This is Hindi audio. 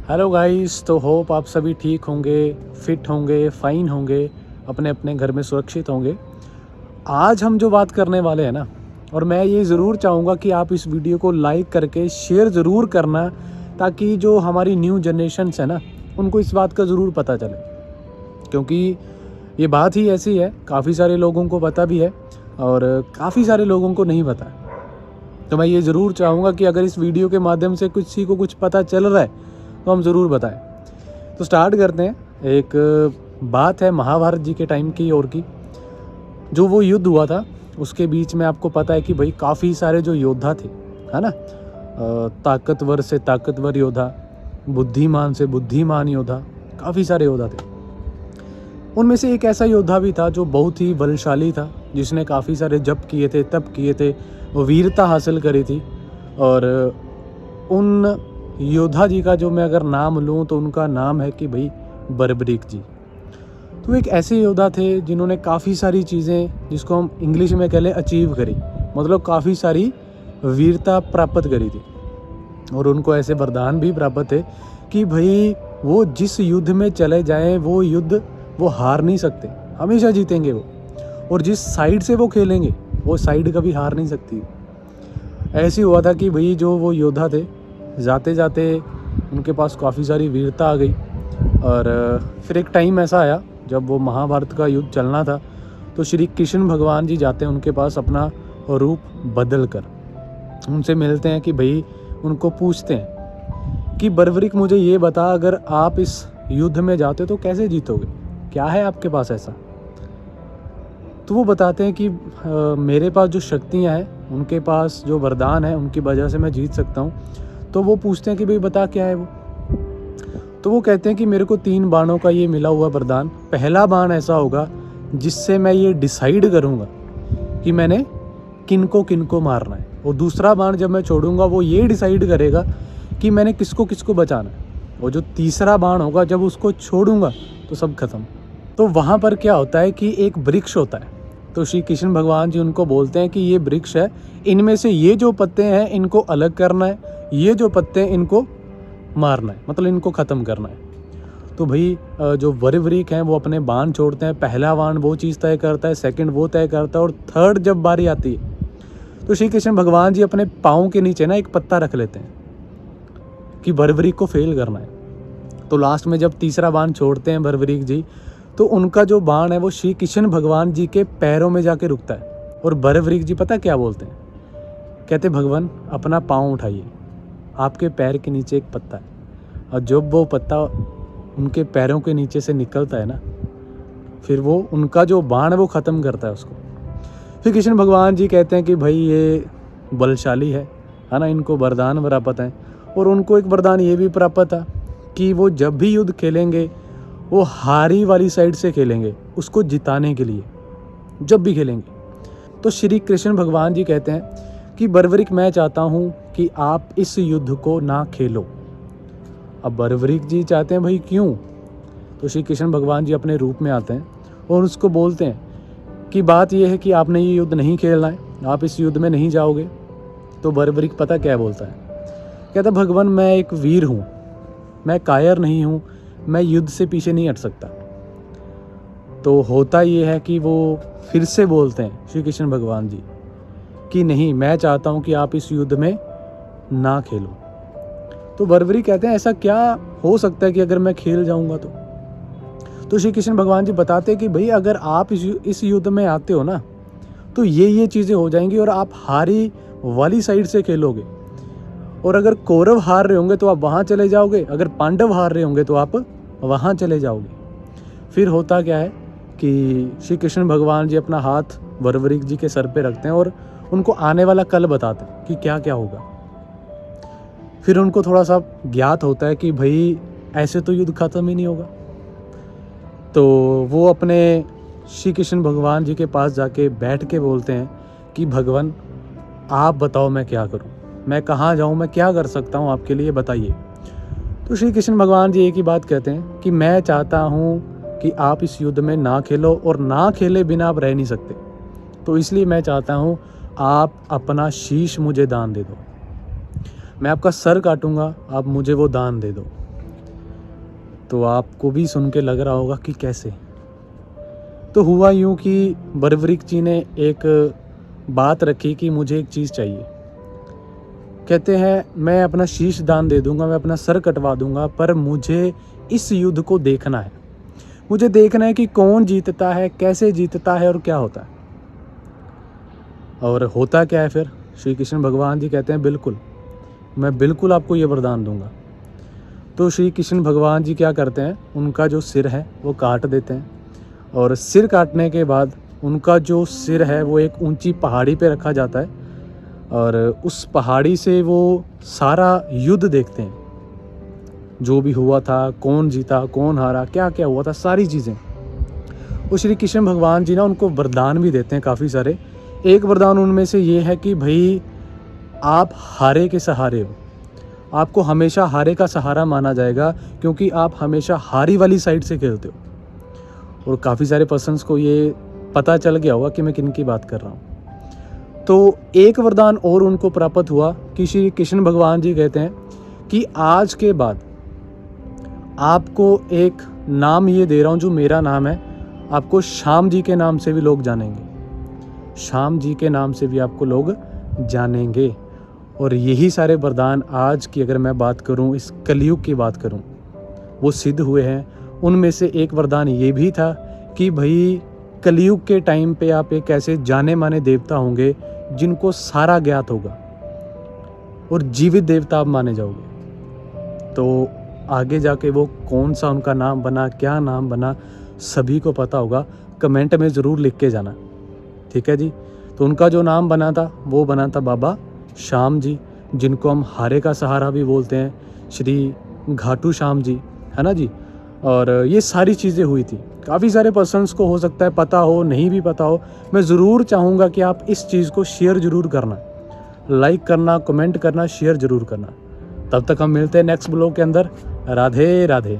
हेलो गाइस, तो होप आप सभी ठीक होंगे, फिट होंगे, फाइन होंगे, अपने अपने घर में सुरक्षित होंगे। आज हम जो बात करने वाले हैं ना, और मैं ये ज़रूर चाहूँगा कि आप इस वीडियो को लाइक करके शेयर ज़रूर करना, ताकि जो हमारी न्यू जनरेशन्स है ना, उनको इस बात का ज़रूर पता चले। क्योंकि ये बात ही ऐसी है, काफ़ी सारे लोगों को पता भी है और काफ़ी सारे लोगों को नहीं पता। तो मैं ये ज़रूर चाहूँगा कि अगर इस वीडियो के माध्यम से किसी को कुछ पता चल रहा है तो हम ज़रूर बताएं। तो स्टार्ट करते हैं। एक बात है महाभारत जी के टाइम की और की, जो वो युद्ध हुआ था उसके बीच में आपको पता है कि भाई काफ़ी सारे जो योद्धा थे, है ना, ताकतवर से ताकतवर योद्धा, बुद्धिमान से बुद्धिमान योद्धा, काफ़ी सारे योद्धा थे। उनमें से एक ऐसा योद्धा भी था जो बहुत ही बलशाली था, जिसने काफ़ी सारे जप किए थे, तप किए थे, वीरता हासिल करी थी। और उन योद्धा जी का जो मैं अगर नाम लूँ तो उनका नाम है कि भाई बर्बरीक जी। तो एक ऐसे योद्धा थे जिन्होंने काफ़ी सारी चीज़ें, जिसको हम इंग्लिश में कह लें, अचीव करी, मतलब काफ़ी सारी वीरता प्राप्त करी थी। और उनको ऐसे वरदान भी प्राप्त थे कि भाई वो जिस युद्ध में चले जाएं वो युद्ध वो हार नहीं सकते, हमेशा जीतेंगे वो। और जिस साइड से वो खेलेंगे वो साइड कभी हार नहीं सकती। ऐसे हुआ था कि भाई जो वो योद्धा थे, जाते जाते उनके पास काफ़ी सारी वीरता आ गई। और फिर एक टाइम ऐसा आया जब वो महाभारत का युद्ध चलना था, तो श्री कृष्ण भगवान जी जाते हैं उनके पास अपना रूप बदल कर, उनसे मिलते हैं कि भाई, उनको पूछते हैं कि बर्बरीक मुझे ये बता, अगर आप इस युद्ध में जाते तो कैसे जीतोगे, क्या है आपके पास ऐसा। तो वो बताते हैं कि मेरे पास जो शक्तियाँ हैं, उनके पास जो वरदान है, उनकी वजह से मैं जीत सकता हूँ। तो वो पूछते हैं कि भाई बता क्या है वो। तो वो कहते हैं कि मेरे को 3 बाणों का ये मिला हुआ वरदान। पहला बाण ऐसा होगा जिससे मैं ये डिसाइड करूँगा कि मैंने किनको किनको मारना है, और दूसरा बाण जब मैं छोड़ूंगा वो ये डिसाइड करेगा कि मैंने किसको किसको बचाना है। और जो तीसरा बाण होगा, जब उसको छोड़ूंगा तो सब खत्म। तो वहाँ पर क्या होता है कि एक वृक्ष होता है। तो श्री कृष्ण भगवान जी उनको बोलते हैं कि ये वृक्ष है, इनमें से ये जो पत्ते हैं इनको अलग करना है, ये जो पत्ते हैं इनको मारना है, मतलब इनको ख़त्म करना है। तो भाई जो बर्बरीक हैं वो अपने बाण छोड़ते हैं। पहला बाण वो चीज़ तय करता है, सेकंड वो तय करता है, और थर्ड जब बारी आती है तो श्री कृष्ण भगवान जी अपने पाँव के नीचे ना एक पत्ता रख लेते हैं कि बर्बरीक को फेल करना है। तो लास्ट में जब तीसरा बाण छोड़ते हैं बर्बरीक जी, तो उनका जो बाण है वो श्री कृष्ण भगवान जी के पैरों में जाके रुकता है। और बर्बरीक जी पता क्या बोलते हैं, कहते भगवान अपना पाँव उठाइए, आपके पैर के नीचे एक पत्ता है। और जब वो पत्ता उनके पैरों के नीचे से निकलता है ना, फिर वो उनका जो बाण है वो ख़त्म करता है उसको। फिर कृष्ण भगवान जी कहते हैं कि भाई ये बलशाली है ना, इनको वरदान प्राप्त हैं। और उनको एक वरदान ये भी प्राप्त था कि वो जब भी युद्ध खेलेंगे वो हारी वाली साइड से खेलेंगे, उसको जिताने के लिए जब भी खेलेंगे। तो श्री कृष्ण भगवान जी कहते हैं कि बर्बरीक मैं चाहता हूँ कि आप इस युद्ध को ना खेलो। अब बर्बरीक जी चाहते हैं भाई क्यों। तो श्री कृष्ण भगवान जी अपने रूप में आते हैं और उसको बोलते हैं कि बात यह है कि आपने ये युद्ध नहीं खेलना है, आप इस युद्ध में नहीं जाओगे। तो बर्बरीक पता क्या बोलता है, कहता भगवान मैं एक वीर हूँ, मैं कायर नहीं हूँ, मैं युद्ध से पीछे नहीं हट सकता। तो होता ये है कि वो फिर से बोलते हैं श्री कृष्ण भगवान जी कि नहीं, मैं चाहता हूँ कि आप इस युद्ध में ना खेलो। तो बर्बरीक कहते हैं ऐसा क्या हो सकता है कि अगर मैं खेल जाऊँगा तो श्री कृष्ण भगवान जी बताते हैं कि भाई अगर आप इस युद्ध में आते हो ना, तो ये चीज़ें हो जाएंगी और आप हारी वाली साइड से खेलोगे। और अगर कौरव हार रहे होंगे तो आप वहाँ चले जाओगे, अगर पांडव हार रहे होंगे तो आप वहाँ चले जाओगे। फिर होता क्या है कि श्री कृष्ण भगवान जी अपना हाथ बर्बरीक जी के सर पे रखते हैं और उनको आने वाला कल बताते हैं कि क्या क्या होगा। फिर उनको थोड़ा सा ज्ञात होता है कि भाई ऐसे तो युद्ध खत्म ही नहीं होगा। तो वो अपने श्री कृष्ण भगवान जी के पास जाके बैठ के बोलते हैं कि भगवान आप बताओ मैं क्या करूं, मैं कहाँ जाऊं, मैं क्या कर सकता हूं आपके लिए, बताइए। तो श्री कृष्ण भगवान जी एक ही बात कहते हैं कि मैं चाहता हूं कि आप इस युद्ध में ना खेलो, और ना खेले बिना आप रह नहीं सकते। तो इसलिए मैं चाहता हूं आप अपना शीश मुझे दान दे दो, मैं आपका सर काटूंगा, आप मुझे वो दान दे दो। तो आपको भी सुन के लग रहा होगा कि कैसे। तो हुआ यूँ कि बर्बरीक जी ने एक बात रखी कि मुझे एक चीज़ चाहिए। कहते हैं मैं अपना शीश दान दे दूंगा, मैं अपना सर कटवा दूंगा, पर मुझे इस युद्ध को देखना है। मुझे देखना है कि कौन जीतता है, कैसे जीतता है और क्या होता है। और होता क्या है फिर? श्री कृष्ण भगवान जी कहते हैं बिल्कुल, मैं बिल्कुल आपको ये वरदान दूंगा। तो श्री कृष्ण भगवान जी क्या करते हैं, उनका जो सिर है वो काट देते हैं, और सिर काटने के बाद उनका जो सिर है वो एक ऊंची पहाड़ी पे रखा जाता है, और उस पहाड़ी से वो सारा युद्ध देखते हैं, जो भी हुआ था, कौन जीता, कौन हारा, क्या क्या हुआ था, सारी चीज़ें। और श्री कृष्ण भगवान जी ना उनको वरदान भी देते हैं काफ़ी सारे। एक वरदान उनमें से ये है कि भाई आप हारे के सहारे हो, आपको हमेशा हारे का सहारा माना जाएगा, क्योंकि आप हमेशा हारी वाली साइड से खेलते हो। और काफ़ी सारे पर्सन्स को ये पता चल गया होगा कि मैं किन की बात कर रहा हूँ। तो एक वरदान और उनको प्राप्त हुआ कि श्री कृष्ण भगवान जी कहते हैं कि आज के बाद आपको एक नाम ये दे रहा हूँ जो मेरा नाम है, आपको श्याम जी के नाम से भी लोग जानेंगे, श्याम जी के नाम से भी आपको लोग जानेंगे। और यही सारे वरदान आज की अगर मैं बात करूं, इस कलयुग की बात करूं, वो सिद्ध हुए हैं। उनमें से एक वरदान ये भी था कि भाई कलयुग के टाइम पे आप एक ऐसे जाने माने देवता होंगे जिनको सारा ज्ञात होगा, और जीवित देवता आप माने जाओगे। तो आगे जाके वो कौन सा उनका नाम बना, क्या नाम बना, सभी को पता होगा। कमेंट में ज़रूर लिख के जाना, ठीक है जी। तो उनका जो नाम बना था वो बना था बाबा श्याम जी, जिनको हम हारे का सहारा भी बोलते हैं, श्री घाटू श्याम जी, है ना जी। और ये सारी चीज़ें हुई थी। काफ़ी सारे पर्सन्स को हो सकता है पता हो, नहीं भी पता हो। मैं ज़रूर चाहूँगा कि आप इस चीज़ को शेयर ज़रूर करना, लाइक करना, कमेंट करना, शेयर ज़रूर करना। तब तक हम मिलते हैं नेक्स्ट ब्लॉग के अंदर। राधे राधे।